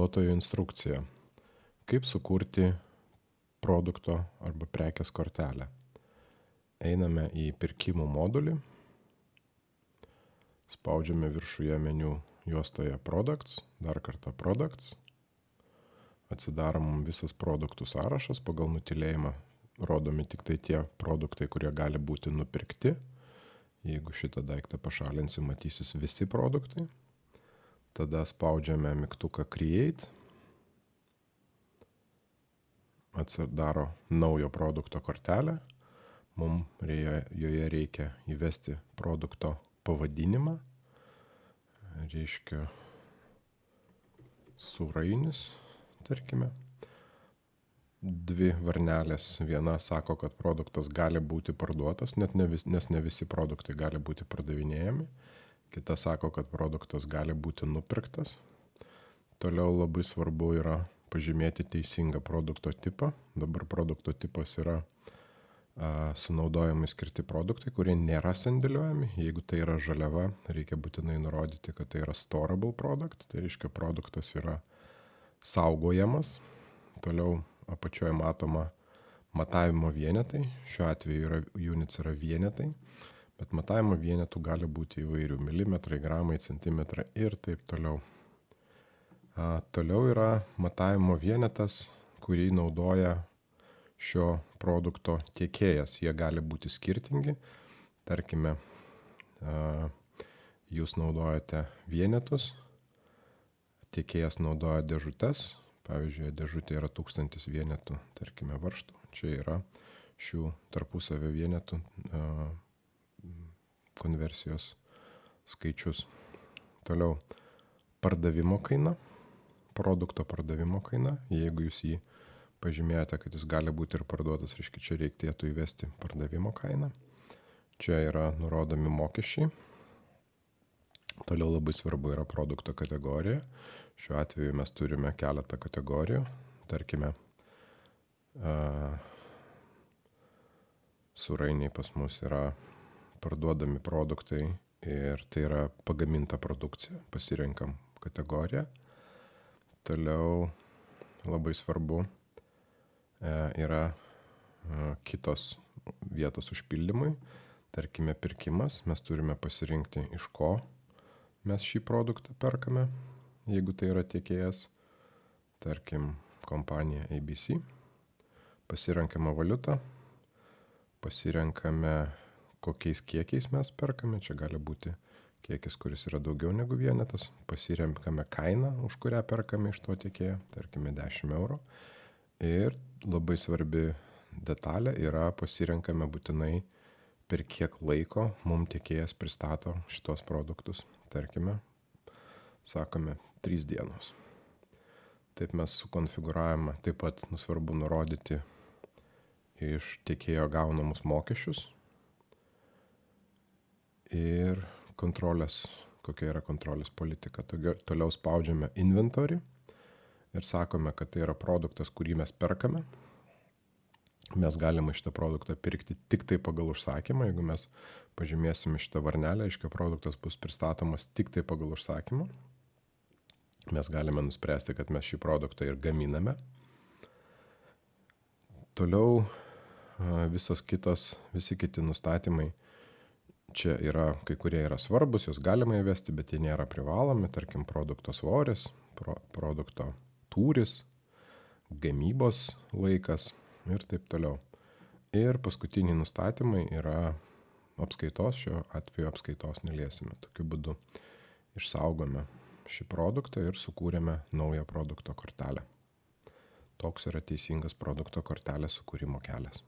naudotojo instrukcija. Kaip sukurti produkto arba prekės kortelę. Einame į pirkimų modulį, spaudžiame viršuje meniu juostoje Products, dar kartą Products, atsidarom visas produktų sąrašas, pagal nutylėjimą rodomi tik tai tie produktai, kurie gali būti nupirkti. Jeigu šitą daiktą pašalinsim, matysis visi produktai. Tada spaudžiame mygtuką Create, atsidaro naujo produkto kortelę. Mums joje reikia įvesti produkto pavadinimą, reiškia surainis, tarkime. Dvi varnelės, viena sako, kad produktas gali būti parduotas, nes ne visi produktai gali būti pardavinėjami. Kita sako, kad produktas gali būti nupirktas. Toliau labai svarbu yra pažymėti teisingą produkto tipą. Dabar produkto tipas yra sunaudojimui skirti produktai, kurie nėra sandėliuojami. Jeigu tai yra žaliava, reikia būtinai nurodyti, kad tai yra storable product. Tai reiškia, produktas yra saugojamas. Toliau apačioje matoma matavimo vienetai. Šiuo atveju units yra vienetai, bet matavimo vienetų gali būti įvairių. Milimetrai, gramai, centimetrai ir taip toliau. Toliau yra matavimo vienetas, kurį naudoja šio produkto tiekėjas. Jie gali būti skirtingi. Tarkime, jūs naudojate vienetus, tiekėjas naudoja dėžutes. Pavyzdžiui, dėžutė yra 1000 vienetų, tarkime, varžtų. Čia yra šių tarpusavio vienetų konversijos skaičius. Toliau, pardavimo kaina, produkto pardavimo kaina. Jeigu jūs jį pažymėjote, kad jis gali būti ir parduotas, reiškia, čia reikėtų įvesti pardavimo kainą. Čia yra nurodomi mokesčiai. Toliau labai svarbu yra produkto kategorija. Šiuo atveju mes turime keletą kategorijų. Tarkime, surainiai pas mus yra parduodami produktai ir tai yra pagaminta produkcija. Pasirenkam kategoriją. Toliau labai svarbu yra kitos vietos užpildymui. Tarkime, pirkimas. Mes turime pasirinkti, iš ko mes šį produktą perkame. Jeigu tai yra tiekėjas, tarkim, kompanija ABC. Pasirenkame valiutą. Pasirenkame, kokiais kiekiais mes perkame. Čia gali būti kiekis, kuris yra daugiau negu vienetas. Pasirenkame kainą, už kurią perkame iš to tiekėjo. Tarkime, 10 €. Ir labai svarbi detalė yra pasirenkame būtinai, per kiek laiko mums tiekėjas pristato šitos produktus. Tarkime, sakome 3 dienos. Taip mes sukonfigūravome. Taip pat svarbu nurodyti iš tiekėjo gaunamus mokesčius ir kontrolės, kokia yra kontrolės politika. Toliau spaudžiame inventory ir sakome, kad tai yra produktas, kurį mes perkame. Mes galime šitą produktą pirkti tik tai pagal užsakymą. Jeigu mes pažymėsime šitą varnelę, aiškiai, produktas bus pristatomas tik tai pagal užsakymą. Mes galime nuspręsti, kad mes šį produktą ir gaminame. Toliau visi kiti nustatymai. Čia yra, kai kurie yra svarbus, juos galima įvesti, bet jie nėra privalomi. Tarkim, produkto svoris, produkto tūris, gamybos laikas ir taip toliau. Ir paskutiniai nustatymai yra apskaitos. Šiuo atveju apskaitos neliesime. Tokiu būdu išsaugome šį produktą ir sukūrėme naują produkto kortelę. Toks yra teisingas produkto kortelės sukūrimo kelias.